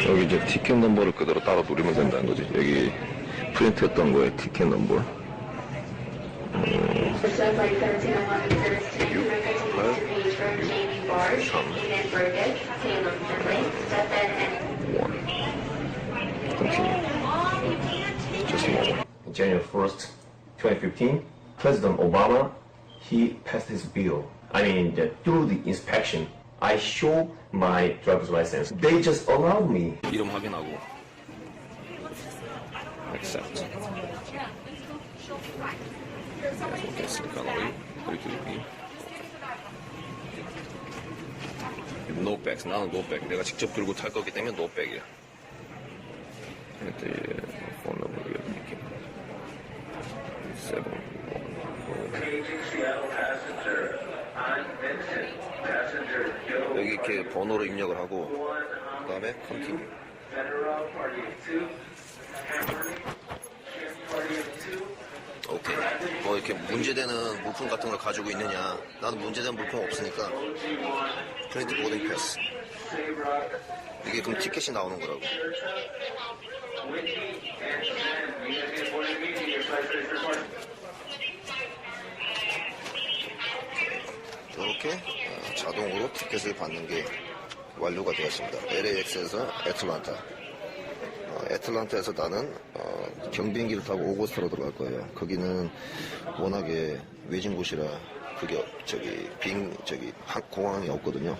여기 이제 티켓 넘버를 그대로 따라 누르면 된다는 거지. 여기 프린트했던 거에 티켓 넘버. 6, 8, 6, 3, 2, 1. January 1st, 2015, President Obama, he passed his bill. I mean, through the inspection, I show my driver's license. They just allowed me. 이름 확인하고. Accept. 됐으니까 너희 이렇게 여기. No bags. 나는 no bag. 내가 직접 들고 탈 거기 때문에 no bag이야. 그때 폰 넘버 이렇게. 7, 1, 여기 이렇게 번호를 입력을 하고 그 다음에 컨티뉴. 오케이. 뭐 이렇게 문제되는 물품 같은 걸 가지고 있느냐. 나는 문제되는 물품 없으니까 프린트 보딩 패스. 이게 그럼 티켓이 나오는 거라고. 이렇게 자동으로 티켓을 받는 게 완료가 되었습니다. LAX에서 애틀란타. 애틀란타에서 나는 경비행기를 타고 오거스타로 들어갈 거예요. 거기는 워낙에 외진 곳이라 그게 공항이 없거든요.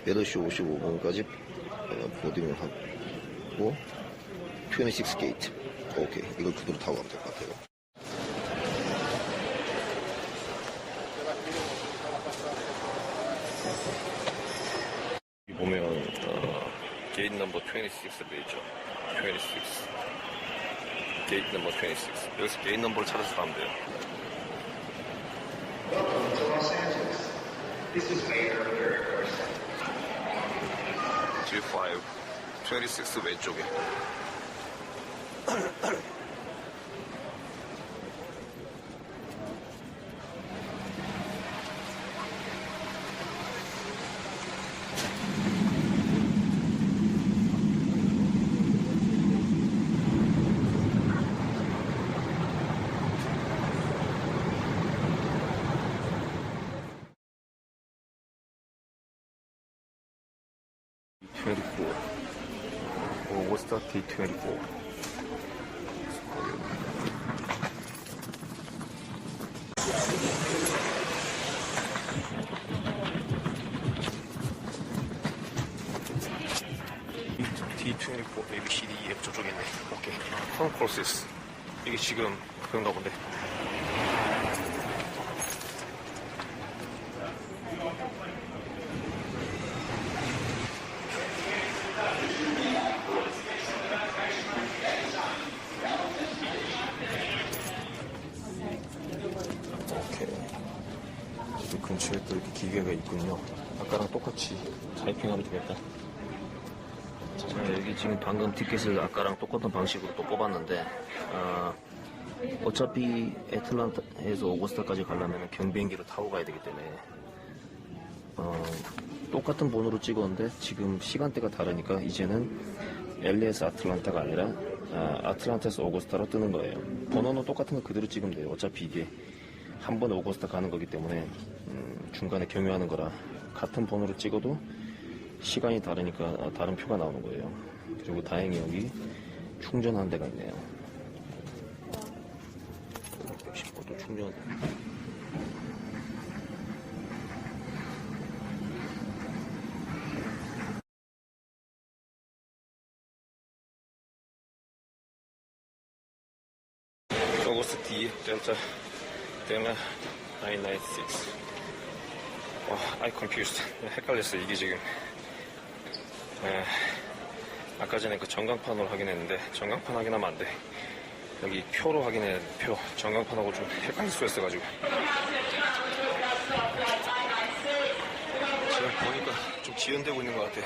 8시 55분까지 보딩을 하고 26 게이트. 오케이. 이걸 그대로 타고 가면 될 것 같아요. 보면 게이트 넘버 26를 있죠. 26. 게이트 넘버 26. 여기서 게이트 넘버를 찾아서 가면 돼요. G5 26 왼쪽에. 오거스타 D24. D24 ABCD F 저쪽에 있네. 오케이. 컨코스스. 이게 지금 그런가 본데. 근처에 또 이렇게 기계가 있군요. 아까랑 똑같이 타이핑하면 되겠다. 자, 여기 지금 방금 티켓을 아까랑 똑같은 방식으로 또 뽑았는데 어차피 애틀란타에서 오거스타까지 가려면 경비행기를 타고 가야 되기 때문에 똑같은 번호로 찍었는데 지금 시간대가 다르니까 이제는 LA에서 아틀란타가 아니라 아틀란타에서 오거스타로 뜨는 거예요. 번호는 똑같은 거 그대로 찍으면 돼요. 어차피 이게 한 번에 오거스타 가는 거기 때문에 중간에 경유하는 거라 같은 번호로 찍어도 시간이 다르니까 다른 표가 나오는 거예요. 그리고 다행히 여기 충전하는 데가 있네요. 110V 충전. 오거스타 D 델타 델라 996. I confused. 헷갈렸어. 이게 지금 아까 전에 그 전광판으로 확인했는데 전광판 확인하면 안 돼. 여기 표로 확인해. 표. 전광판하고 좀 헷갈릴 수가 있어가지고 지금 보니까 좀 지연되고 있는 것 같아.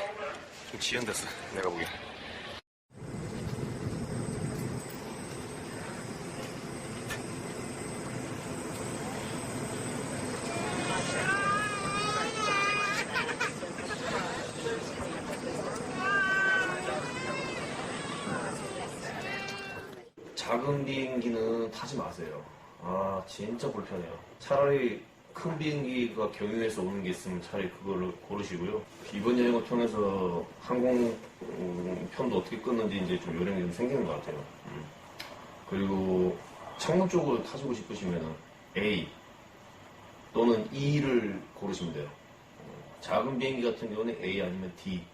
좀 지연됐어. 내가 보기엔. 작은 비행기는 타지 마세요. 아, 진짜 불편해요. 차라리 큰 비행기가 경유해서 오는 게 있으면 차라리 그거를 고르시고요. 이번 여행을 통해서 항공편도 어떻게 끊는지 이제 좀 요령이 좀 생기는 것 같아요. 그리고 창문 쪽을 타시고 싶으시면 A 또는 E를 고르시면 돼요. 작은 비행기 같은 경우는 A 아니면 D.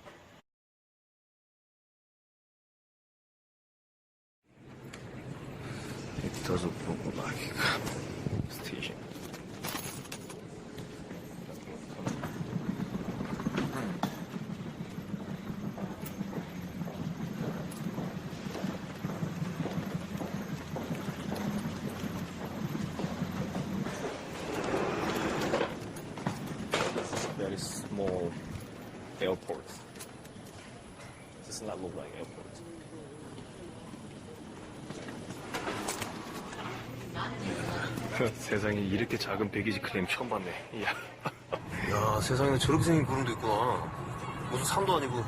It doesn't look like station. Very small airport. Does not look like airport. 세상에 이렇게 작은 배기지 클레임 처음 봤네. 이야. 야, 세상에 저렇게 생긴 구름도 있구나. 무슨 산도 아니고.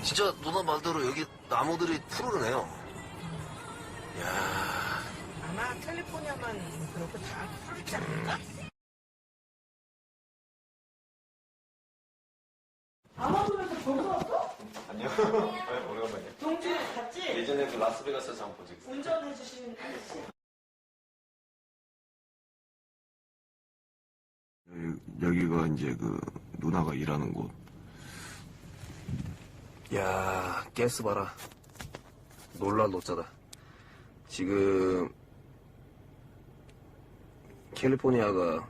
진짜 누나 말대로 여기 나무들이 푸르르네요. 야. 아마 캘리포니아만 그렇고 다 푸르지 않을까? 아마존에서 벌써 왔어? 안녕. 오래간만이야. 동주 갔지? 예전에 그 라스베가스에서 한번 보지. 운전해 주시는 아저씨. 여기가 이제 그 누나가 일하는 곳. 야, 가스 봐라. 놀랄 노짜다. 지금 캘리포니아가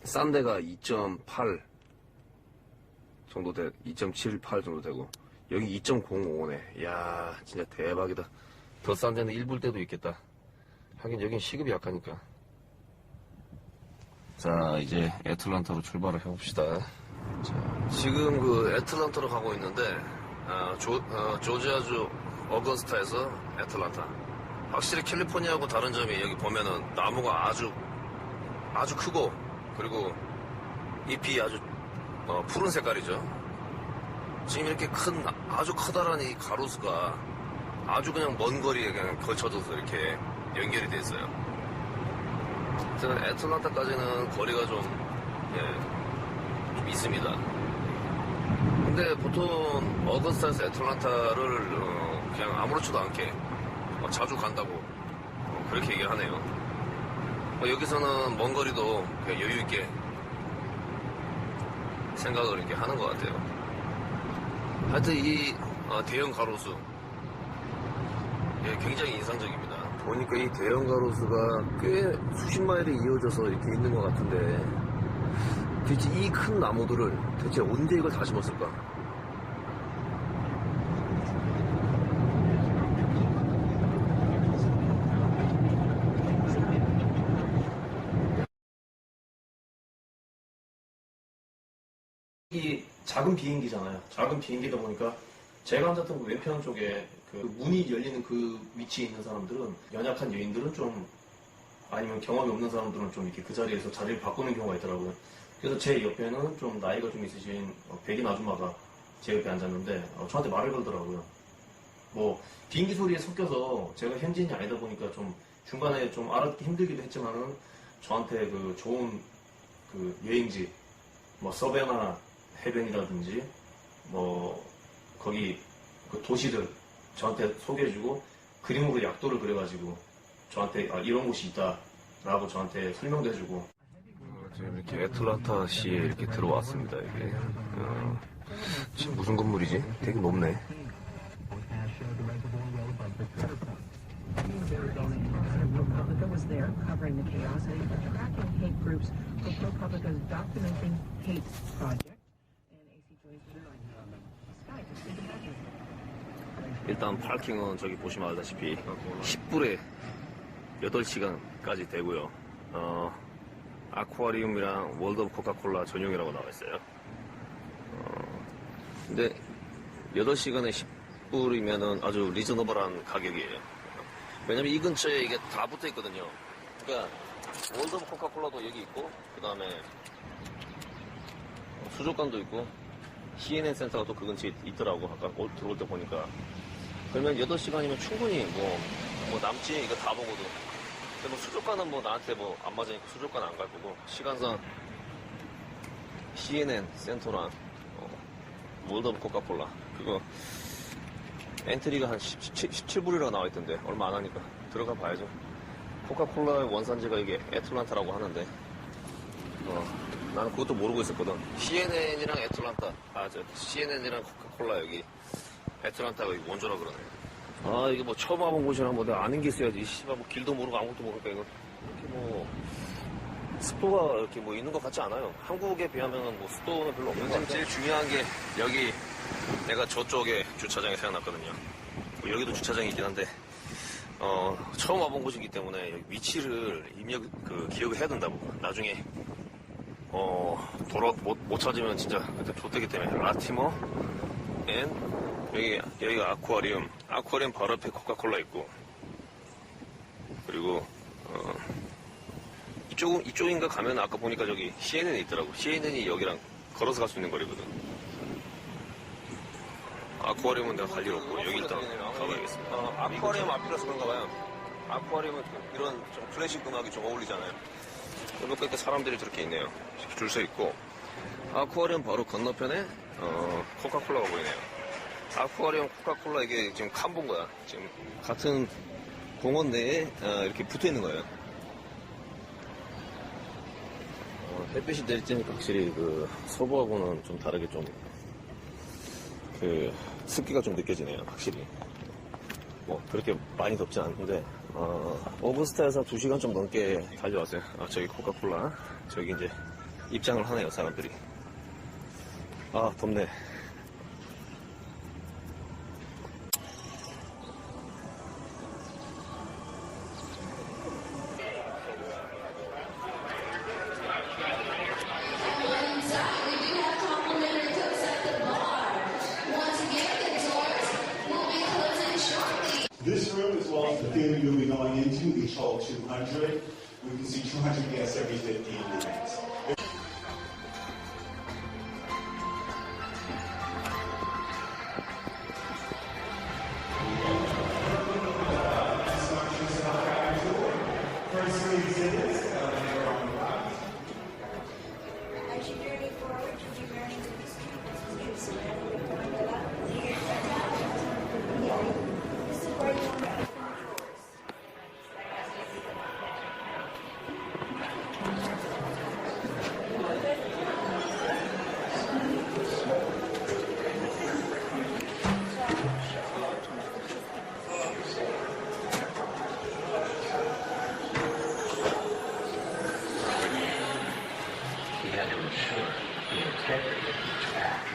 싼 데가 2.8 정도 2.78 정도 되고 여기 2.05네. 야, 진짜 대박이다. 더 싼 데는 1불 때도 있겠다. 하긴 여긴 시급이 약하니까. 자, 이제 애틀란타로 출발을 해봅시다. 자, 지금 그 애틀란타로 가고 있는데 조지아주 어거스타에서 애틀란타. 확실히 캘리포니아하고 다른 점이 여기 보면은 나무가 아주 크고 그리고 잎이 아주 푸른 색깔이죠. 지금 이렇게 아주 커다란 이 가로수가 아주 그냥 먼 거리에 그냥 걸쳐져서 이렇게 연결이 돼 있어요. 애틀란타까지는 거리가 좀 있습니다. 근데 보통 어거스타에서 애틀란타를 그냥 아무렇지도 않게 자주 간다고 그렇게 얘기를 하네요. 여기서는 먼 거리도 그냥 여유 있게 생각을 이렇게 하는 것 같아요. 하여튼 이 대형 가로수 굉장히 인상적입니다. 보니까 이 대형 가로수가 꽤 수십 마일이 이어져서 이렇게 있는 것 같은데 대체 이 큰 나무들을 대체 언제 이걸 다 심었을까? 이 작은 비행기잖아요. 작은 비행기다 보니까 제가 앉았던 그 왼편 쪽에 그 문이 열리는 그 위치에 있는 사람들은 연약한 여인들은 좀 아니면 경험이 없는 사람들은 좀 이렇게 그 자리에서 자리를 바꾸는 경우가 있더라고요. 그래서 제 옆에는 좀 나이가 좀 있으신 백인 아줌마가 제 옆에 앉았는데 저한테 말을 걸더라고요. 뭐 비행기 소리에 섞여서 제가 현지인이 아니다 보니까 좀 중간에 좀 알아듣기 힘들기도 했지만은 저한테 그 좋은 그 여행지 뭐 서베나 해변이라든지 뭐 거기 그 도시들 저한테 소개해주고 그림으로 약도를 그려가지고 저한테 이런 곳이 있다라고 저한테 설명도 해주고 지금 이렇게 애틀란타시에 이렇게 들어왔습니다. 이게 지금 무슨 건물이지? 되게 높네. ProPublica was there covering the chaos and tracking hate groups for ProPublica's Documenting Hate project. And AC joins me on Skype to speak about it. 일단 파킹은 저기 보시면 알다시피 10불에 8시간까지 되고요. 아쿠아리움이랑 월드 오브 코카콜라 전용이라고 나와 있어요. 근데 8시간에 10불이면은 아주 리저너블한 가격이에요. 왜냐면 이 근처에 이게 다 붙어 있거든요. 그러니까 월드 오브 코카콜라도 여기 있고, 그 다음에 수족관도 있고, CNN 센터가 또 그 근처에 있더라고. 아까 들어올 때 보니까. 그러면 8시간이면 충분히 뭐 남지 이거 다 보고도. 근데 뭐 수족관은 뭐 나한테 뭐 안 맞으니까 수족관 안 갈 거고. 시간상 CNN 센터랑 월드 오브 코카콜라 그거 엔트리가 한 17불이라고 나와 있던데 얼마 안 하니까 들어가 봐야죠. 코카콜라의 원산지가 이게 애틀란타라고 하는데 나는 그것도 모르고 있었거든. CNN이랑 애틀란타 CNN이랑 코카콜라 여기 애틀란타가 여기 원조라 그러네. 아 이게 뭐 처음 와본 곳이라 뭐 내가 아는 게 있어야지. 씨발 뭐 길도 모르고 아무것도 모르니까 이거 이렇게 뭐 스토어가 이렇게 뭐 있는 것 같지 않아요. 한국에 비하면 뭐 스토어는 별로 없는 것 같아요. 제일 중요한 게 여기 내가 저쪽에 주차장이 생각났거든요. 뭐 여기도 주차장이 있긴 한데 처음 와본 곳이기 때문에 여기 위치를 기억을 해야 된다고. 나중에 못 찾으면 진짜 그때 좆되기 때문에 라티머 여기가 아쿠아리움 바로 옆에 코카콜라 있고 그리고 이쪽인가 가면 아까 보니까 저기 CNN이 있더라고. CNN이 여기랑 걸어서 갈 수 있는 거리거든. 아쿠아리움은 내가 갈 일 없고 여기 일단 가봐야겠습니다. 아쿠아리움 앞이라서 그런가 봐요. 아쿠아리움은 이런 좀 클래식 음악이 좀 어울리잖아요. 여기 보니까 사람들이 저렇게 있네요. 줄 서 있고 아쿠아리움 바로 건너편에 코카콜라가 보이네요. 아쿠아리움 코카콜라 이게 지금 칸본 거야. 지금 같은 공원 내에 이렇게 붙어 있는 거예요. 햇빛이 내릴 때니까 확실히 그 서부하고는 좀 다르게 좀 습기가 좀 느껴지네요. 확실히 뭐 그렇게 많이 덥진 않는데 오브스타에서 2시간 좀 넘게 달려왔어요. 저기 코카콜라 저기 이제 입장을 하네요. 사람들이. 덥네. This room, as well as the theater you'll be going into, each hold 200. We can see 200 guests every 15 minutes. First three exhibits, they're on the left. As you journey forward, you journey to the streets. This is where you want to open the doors. He had to ensure the integrity of each act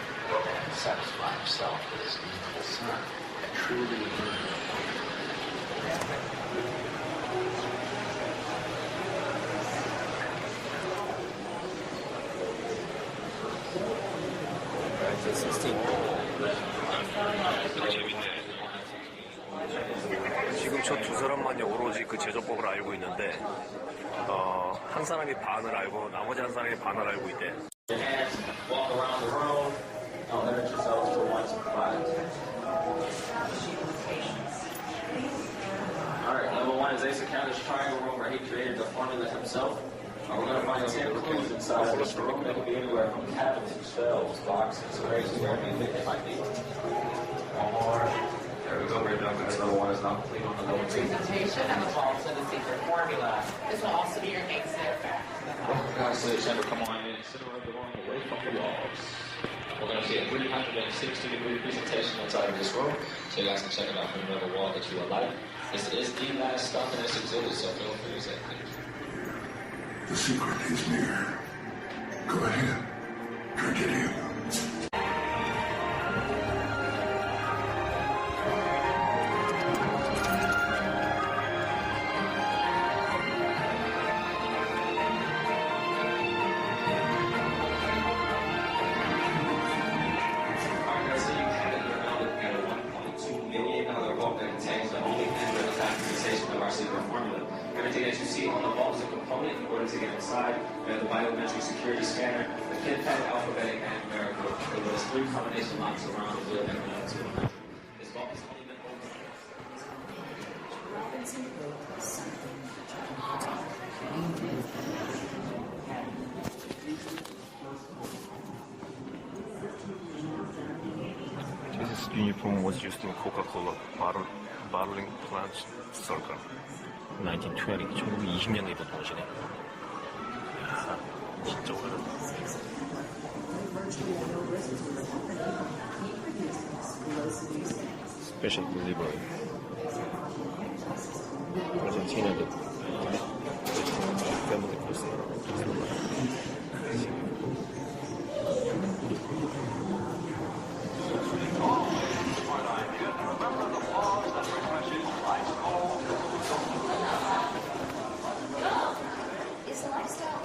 and satisfy himself that his evil son had truly emerged. 재밌네. 지금 저 두 사람만이 오로지 그 제조법을 알고 있는데 한 사람이 반을 알고 나머지 한 사람이 반을 알고 있대. Walk around the room. Limit yourselves to 1 to 5. Alright, number 1 is Asa Count's triangle room where he created the formula himself. We're going to find 10 clues inside of this room. They can be anywhere from cabinets, shelves, boxes, crates, wherever you think it might be. One more. There we go, we're done. That's number 1 is not complete on the level 2. Presentation and the vault of the secret formula. This will also be your exit back to the hall. Guys, to the chamber, come on in. Sit around the room away from the walls. We're going to see a 360-degree presentation inside of this room, so you guys can check it out from another wall that you would like. This is the last stop in this exhibit, so feel free to say thank you. The secret is near. Go ahead. Drink it in. Alright, so you have it. You're now looking at a 1.2 million vault that contains the only handwritten documentation of our secret formula. Everything that you see on the vault is a component. In order to get inside, we have the biometric security scanner, the pin pad, alphabetic, and numerical code There's three combination locks around the wheel and around to it. It's only been open. Robinson wrote something This uniform was used in Coca-Cola bottling plant circa 1920, 1920년에 입었던 옷이네. 야, 진짜 오래됐다. Special delivery. Argentina family person. is lifestyle.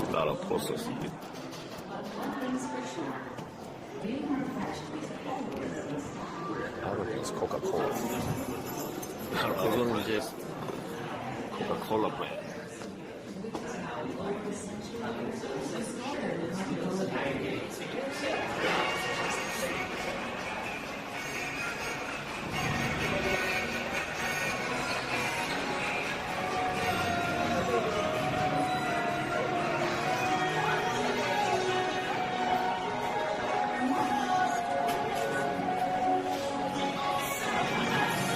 A lot of process. I don't think it's Coca-Cola. 그건 이제 Coca-Cola brand.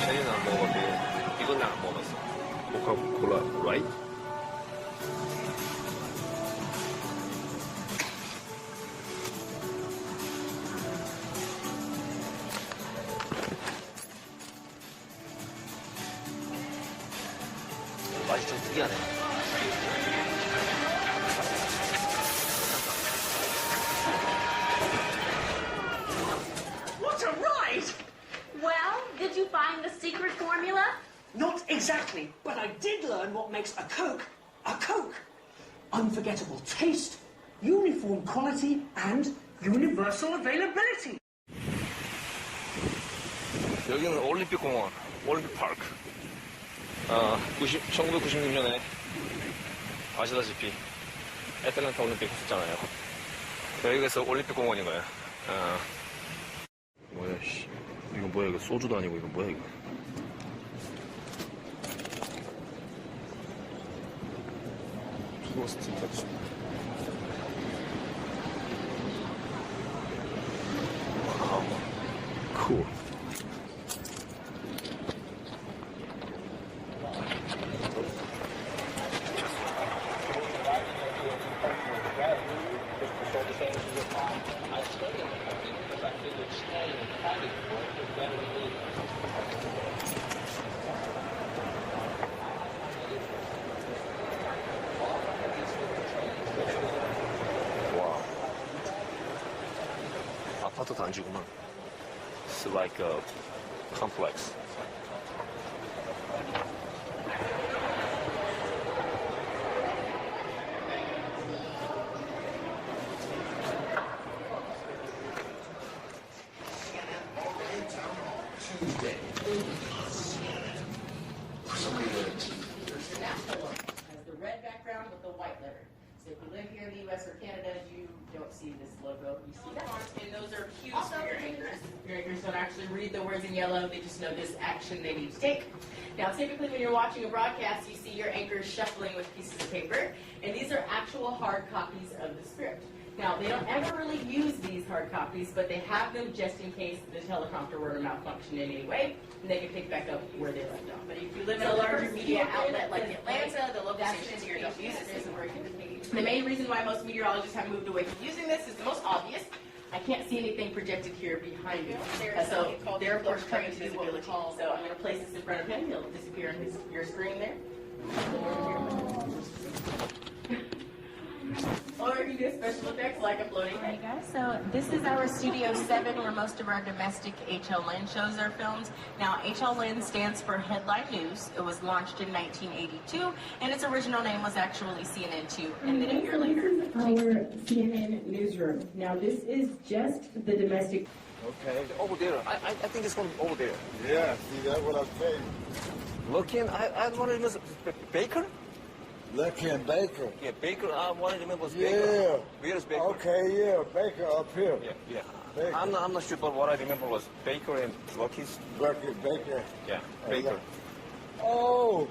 쟤는 안 먹었는데 이건 안 먹었어. Coca-Cola, right? 맛이 좀 특이하네. What a ride! Well, did you find the secret formula? Not exactly, but I did learn what makes a Coke a Coke. Unforgettable taste, uniform quality, and universal availability. 여기는 올림픽공원, 올림픽파크. 1996년에 아시다시피 애틀랜타 올림픽 했었잖아요. 여기가 올림픽공원인 거야. 뭐야, 씨. 이거 뭐야, 이거 소주도 아니고, 이거 뭐야, 이거. 프로스트 터치. 와우. 쿨. 와. 아파트 단지구만. It's like a complex. Has the red background with the white letter. So if you live here in the U.S. or Canada, you don't see this logo. You see that? And those are cues for your anchors. Your anchors don't actually read the words in yellow. They just know this action they need to take. Now, typically when you're watching a broadcast, you see your anchors shuffling with pieces of paper. And these are actual hard copies of the script. Now, they don't ever really use these hard copies, but they have them just in case the teleprompter were to malfunction in any way, and they can pick back up where they left off. But if you live in a larger media outlet like Atlanta, the local stations here don't use this. The main reason why most meteorologists have moved away from using this is the most obvious. I can't see anything projected here behind me. So they're, of course, coming to visibility. So I'm going to place this in front of him. He'll disappear on your screen there. Or you can do special effects like uploading. Hey guys, so this is our Studio 7 where most of our domestic HLN shows are filmed. Now HLN stands for Headline News. It was launched in 1982 and its original name was actually CNN2 and then a year later. Our CNN newsroom. Now this is just the domestic. Okay. Over there. I think it's going over there. Yeah, see, that's what I'm saying. Looking, I wonder if it's baker? Lucky and Baker. Yeah, Baker. What I remember was Yeah. Baker. Where's Baker? Okay, yeah, Baker up here. Yeah. Baker. I'm not sure, but what I remember was Baker and Lucky's. Lucky Baker. Yeah, Baker. Oh,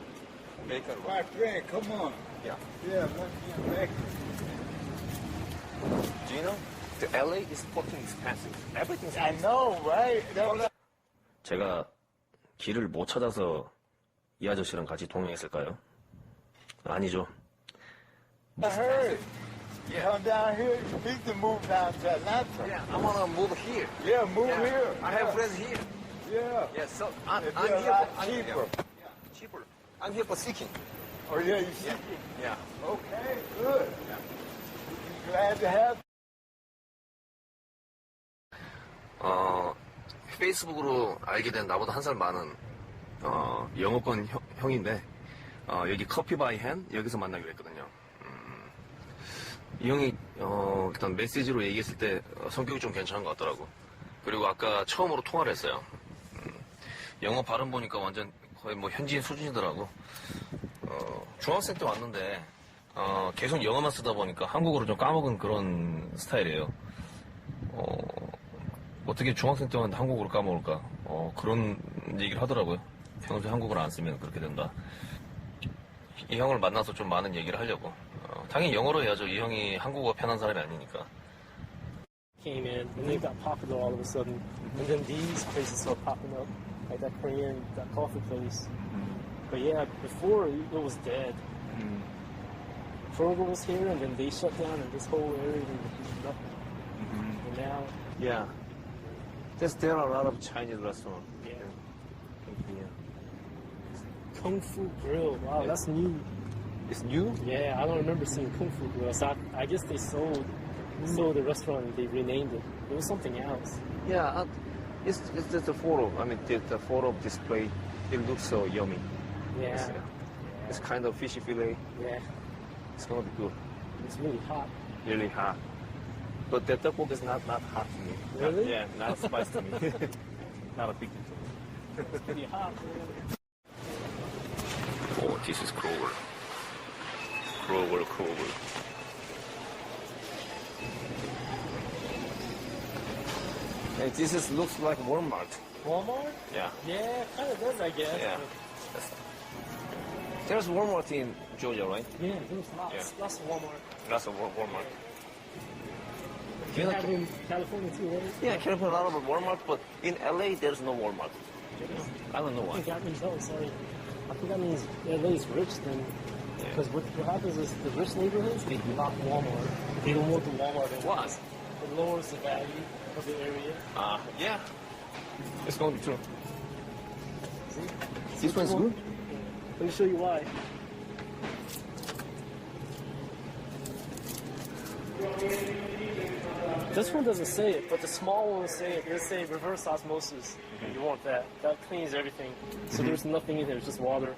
Baker. my friend, come on. Yeah. Yeah, Lucky and Baker. Do you know? The LA is fucking expensive. Everything's I know, right? 제가 길을 못 찾아서 이 아저씨랑 같이 동행했을까요? 아니죠. I heard. Come down here. You need to move down to Atlanta. Yeah, I wanna move here. Yeah, move here. I have friends here. Yeah. Yeah, so I'm It'd be here a lot for cheaper. cheaper. I'm here for seeking. Oh, yeah, you see. Yeah. Okay, good. Glad to have 페이스북으로 알게 된 나보다 한 살 많은 영어권 형인데 여기 커피 바이 헨 여기서 만나기로 했거든요. 이 형이 일단 메시지로 얘기했을 때 성격이 좀 괜찮은 것 같더라고. 그리고 아까 처음으로 통화를 했어요. 영어 발음 보니까 완전 거의 뭐 현지인 수준이더라고. 중학생 때 왔는데 계속 영어만 쓰다 보니까 한국어를 좀 까먹은 그런 스타일이에요. 어떻게 중학생 때 왔는데 한국어를 까먹을까? 그런 얘기를 하더라고요. 평소에 한국어를 안 쓰면 그렇게 된다. 이 형을 만나서 좀 많은 얘기를 하려고. 당연히 영어로 해야죠. 이 형이 한국어 편한 사람이 아니니까. Came in and they got popular all of a sudden, and then these places started popping up, like that Korean, that coffee place. But yeah, before it was dead. Kroger was here, and then they shut down, and this whole area was nothing. And now, Yeah. There are a lot of Chinese restaurants. yeah. Kung Fu Grill. Wow, that's new. It's new? Yeah, I don't remember seeing Kung Fu Grill. So I guess they sold the restaurant and they renamed it. It was something else. Yeah. It's just the photo. I mean, the photo display. It looks so yummy. Yeah. It's kind of fishy fillet. Yeah. It's gonna be good. It's really hot. Really hot. But the tteokbokki is not hot to me. Really? Yeah, not spicy to me. Not a big deal. It's pretty hot. Oh, this is Kroger. Kroger. Hey, looks like Walmart. Walmart? Yeah. Yeah, kind of does, I guess. Yeah. There's Walmart in Georgia, right? Yeah, there's lots of Walmart. Lots of Walmart. You have it in California too, right? Yeah, California, a lot of Walmart, but in LA, there's no Walmart. I don't know I why. think that means, sorry. I think that means LA is rich then. Because what happens is the rich neighborhoods, they block Walmart. They don't want the Walmart in. Why? It lowers the value of the area. Yeah. It's going to be true. See? This one's good? Let me show you why. This one doesn't say it, but the small ones say it. They say reverse osmosis. You want that. That cleans everything. So there's nothing in there, it's just water.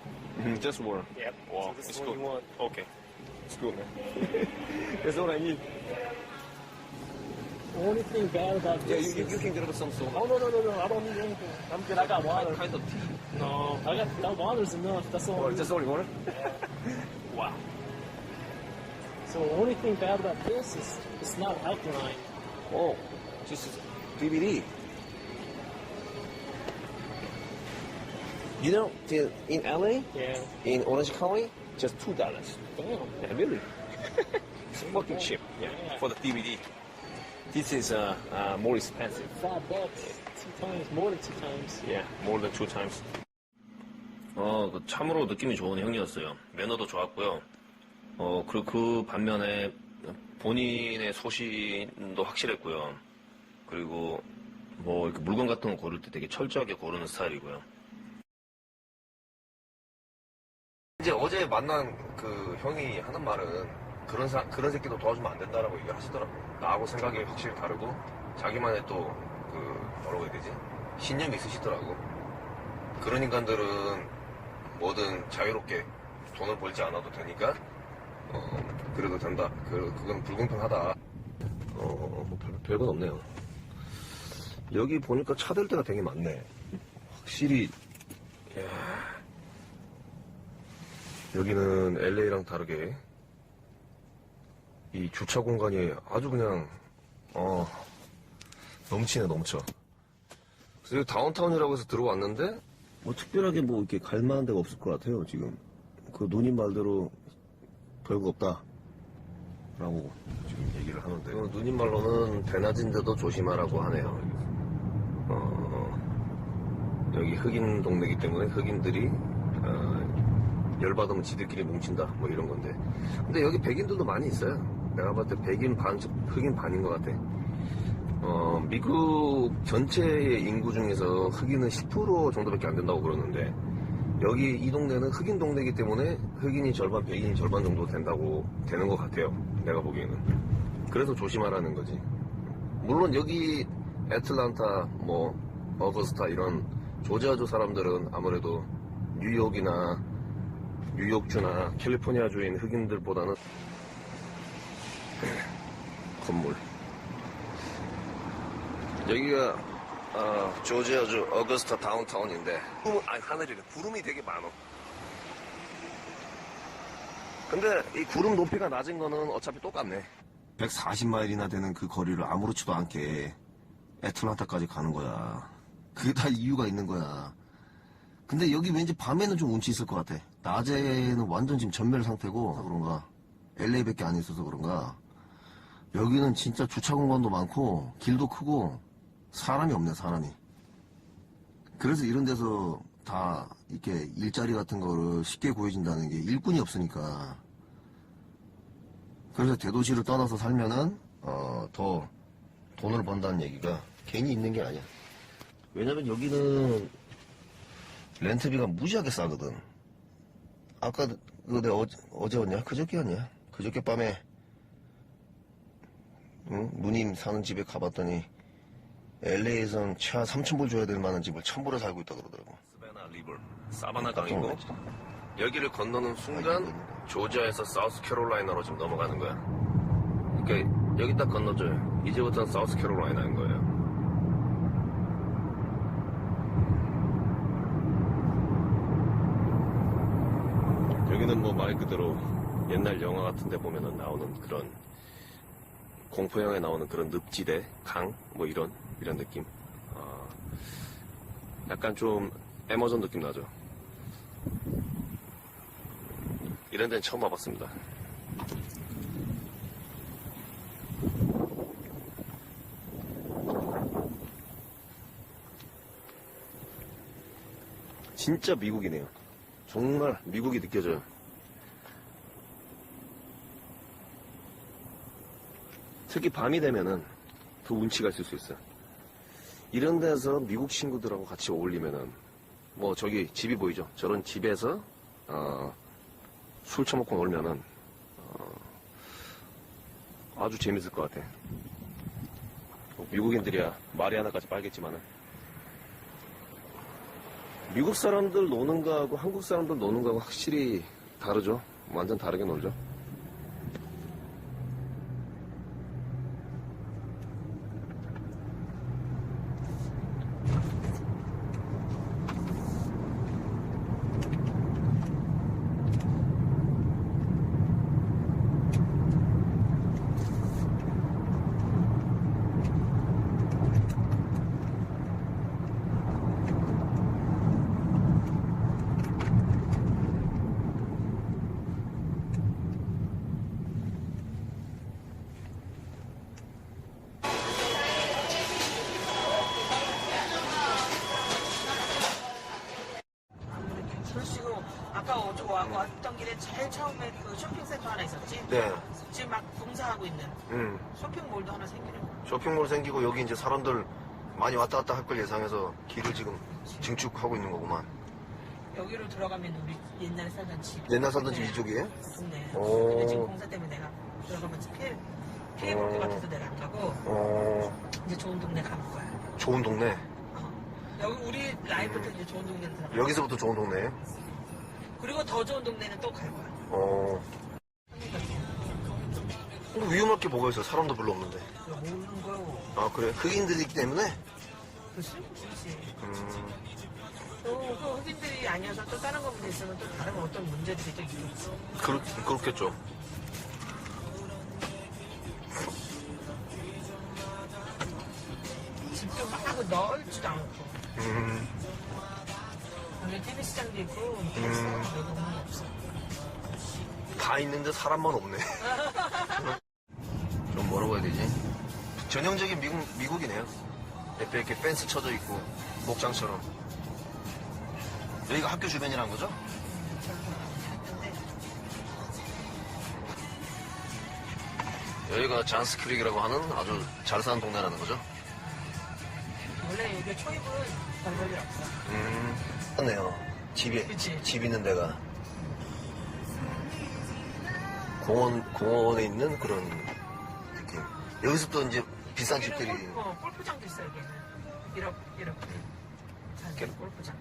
Just water. Yep. Wow, So this it's is what good. you want. Okay. It's good, man. That's all I need. The only thing bad about Yeah, this you is... can get us some soda. Oh, no. I don't need anything. I'm good. I got water. Kind of tea. No, I got that water's enough. That's all. I need. Just only water? Wow. So the only thing bad about this is it's not alkaline. Oh, this is DVD. You know, in LA, Yeah. in Orange County, just $2. Damn. Yeah, really? It's fucking cheap. Yeah, for the DVD. This is more expensive. $5. 2 times, more than 2 times. Yeah, more than 2 times. 그 참으로 느낌이 좋은 형이었어요. 매너도 좋았고요. 그리고 그 반면에 본인의 소신도 확실했고요. 그리고 뭐 이렇게 물건 같은 거 고를 때 되게 철저하게 고르는 스타일이고요. 이제 어제 만난 그 형이 하는 말은 그런 새끼도 도와주면 안 된다라고 얘기를 하시더라고요. 나하고 생각이 확실히 다르고 자기만의 또 뭐라고 해야 되지? 신념이 있으시더라고. 그런 인간들은 뭐든 자유롭게 돈을 벌지 않아도 되니까 그래도 된다. 그건 불공평하다. 뭐 별건 없네요. 여기 보니까 차 댈 데가 되게 많네. 확실히, 여기는 LA랑 다르게 이 주차 공간이 아주 그냥 넘치네 넘쳐. 그래서 여기 다운타운이라고 해서 들어왔는데 뭐 특별하게 뭐 이렇게 갈 만한 데가 없을 것 같아요. 지금 그 누님 말대로 별거 없다 라고 지금 얘기를 하는데 누님 말로는 대낮인데도 조심하라고 하네요. 여기 흑인 동네이기 때문에 흑인들이 열받으면 지들끼리 뭉친다 뭐 이런 건데, 근데 여기 백인들도 많이 있어요. 내가 봤을 때 백인 반 흑인 반인 것 같아. 미국 전체의 인구 중에서 흑인은 10% 정도밖에 안 된다고 그러는데, 여기 이 동네는 흑인 동네이기 때문에 흑인이 절반 백인이 절반 정도 되는 것 같아요. 내가 보기에는. 그래서 조심하라는 거지. 물론 여기 애틀란타 뭐 어거스타 이런 조지아주 사람들은 아무래도 뉴욕주나 캘리포니아주에 있는 흑인들보다는 건물. 여기가 조지아주 어거스타 다운타운인데 하늘이래. 구름이 되게 많어. 근데 이 구름 높이가 낮은 거는 어차피 똑같네. 140마일이나 되는 그 거리를 아무렇지도 않게 애틀란타까지 가는 거야. 그게 다 이유가 있는 거야. 근데 여기 왠지 밤에는 좀 운치 있을 것 같아. 낮에는 완전 지금 전멸 상태고 그런가, LA밖에 안 있어서 그런가, 여기는 진짜 주차 공간도 많고 길도 크고 사람이 없네, 사람이. 그래서 이런 데서 다 이렇게 일자리 같은 거를 쉽게 구해진다는 게 일꾼이 없으니까. 그래서 대도시를 떠나서 살면은 더 돈을 번다는 얘기가 괜히 있는 게 아니야. 왜냐면 여기는 렌트비가 무지하게 싸거든. 아까 그거 내가 어제였냐? 그저께였냐? 그저께 밤에 누님 사는 집에 가봤더니 LA에선 최하 3,000불 줘야 될 만한 집을 1,000불에 살고 있다 그러더라고. 스바나 리버, 사바나 강이고, 여기를 건너는 순간 조지아에서 사우스캐롤라이나로 지금 넘어가는 거야. 그러니까 여기 딱 건너줘요. 이제부터는 사우스캐롤라이나인 거예요. 여기는 뭐 말 그대로 옛날 영화 같은 데 보면은 나오는 그런 공포영화에 나오는 그런 늪지대, 강, 뭐 이런 느낌. 약간 좀 애머전 느낌 나죠. 이런 데는 처음 와봤습니다. 진짜 미국이네요. 정말 미국이 느껴져요. 특히 밤이 되면은 더 운치가 있을 수 있어요. 이런 데서 미국 친구들하고 같이 어울리면은, 뭐 저기 집이 보이죠? 저런 집에서 술 처먹고 놀면은 아주 재밌을 것 같아. 미국인들이야 말이 하나까지 빨겠지만은, 미국 사람들 노는 거하고 한국 사람들 노는 거하고 확실히 다르죠. 완전 다르게 놀죠. 그러시고 아까 왔던 길에 제일 처음에 그 쇼핑센터 하나 있었지? 네. 지금 막 공사하고 있는 쇼핑몰도 하나 생기는 거. 쇼핑몰 생기고 여기 이제 사람들 많이 왔다 갔다 할 걸 예상해서 길을 지금 증축하고 있는 거구만. 여기로 들어가면 우리 옛날에 살던 집. 옛날 살던 집 이쪽이에요? 좋네. 오. 근데 지금 공사 때문에 내가 들어가면 피해 볼 것 같아서 내가 안 가고 이제 좋은 동네 가볼 거야. 좋은 동네? 여기 우리 라이프부터 이제 좋은 동네로 들어가. 여기서부터 좋은 동네예요? 그리고 더 좋은 동네는 또 갈 거야. 위험할 게 뭐가 있어? 사람도 별로 없는데. 모르는 거요. 아 그래? 흑인들이기 때문에? 그렇지? 그렇지. 또 흑인들이 아니어서 또 다른 거 문제 있으면 또 다른 어떤 문제들이 또 있겠죠. 그렇겠죠. 집도 막 넓지도 않고. 여기 테니스장도 있고 여기 오는 게 없어. 다 있는데 사람만 없네. 좀 뭐라고 해야 되지? 전형적인 미국이네요. 옆에 이렇게 펜스 쳐져 있고 목장처럼. 여기가 학교 주변이란 거죠? 여기가 잔스크릭이라고 하는 아주 잘 사는 동네라는 거죠? 원래 여기 초입은 별볼일 없어. 그렇네요. 그치? 집 있는 데가. 공원에 있는 그런 느낌. 여기서 또 이제 비싼 집들이. 골프장도 있어, 여기는. 이렇게. 골프장.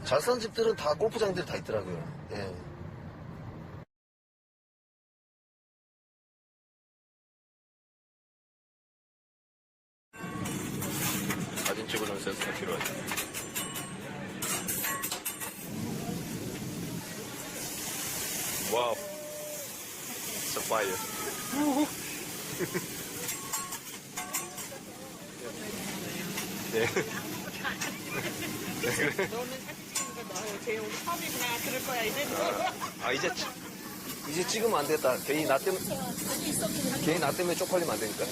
잘 사는 집들은 다 골프장들이 다 있더라고요. 예. 사진 찍으려면 센스가 필요하죠. 와우. It's a fire. 네. 너는 사진 찍는 거 너의 제 오늘 섭이구나. 그럴 거야, 이제. 이제 찍으면 안 되겠다. 괜히 나 때문에 쪽팔리면 안 되니까.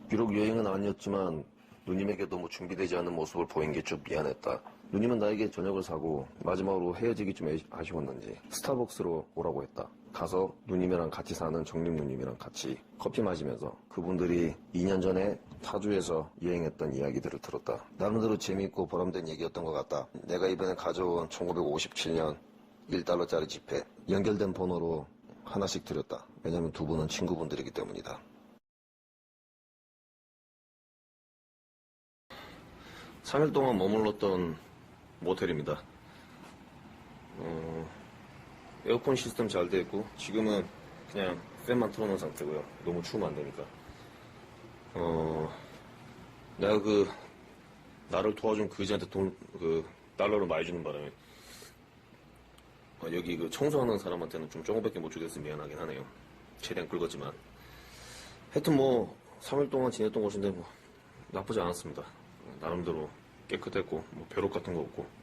비록 여행은 아니었지만 누님에게 너무 준비되지 않은 모습을 보인 게 좀 미안했다. 누님은 나에게 저녁을 사고 마지막으로 헤어지기 좀 아쉬웠는지 스타벅스로 오라고 했다. 가서 누님이랑 같이 사는 정림 누님이랑 같이 커피 마시면서 그분들이 2년 전에 타주에서 여행했던 이야기들을 들었다. 나름대로 재미있고 보람된 얘기였던 것 같다. 내가 이번에 가져온 1957년 1달러짜리 지폐 연결된 번호로 하나씩 드렸다. 왜냐면 두 분은 친구분들이기 때문이다. 3일 동안 머물렀던 모텔입니다. 에어컨 시스템 잘 돼 있고 지금은 그냥 팬만 틀어놓은 상태고요. 너무 추우면 안 되니까. 내가 나를 도와준 그지한테 달러를 많이 주는 바람에 여기 청소하는 사람한테는 좀 조금밖에 못 주겠어 미안하긴 하네요. 최대한 긁었지만 하여튼 3일 동안 지냈던 곳인데 나쁘지 않았습니다. 나름대로 깨끗했고 벼룩 같은 거 없고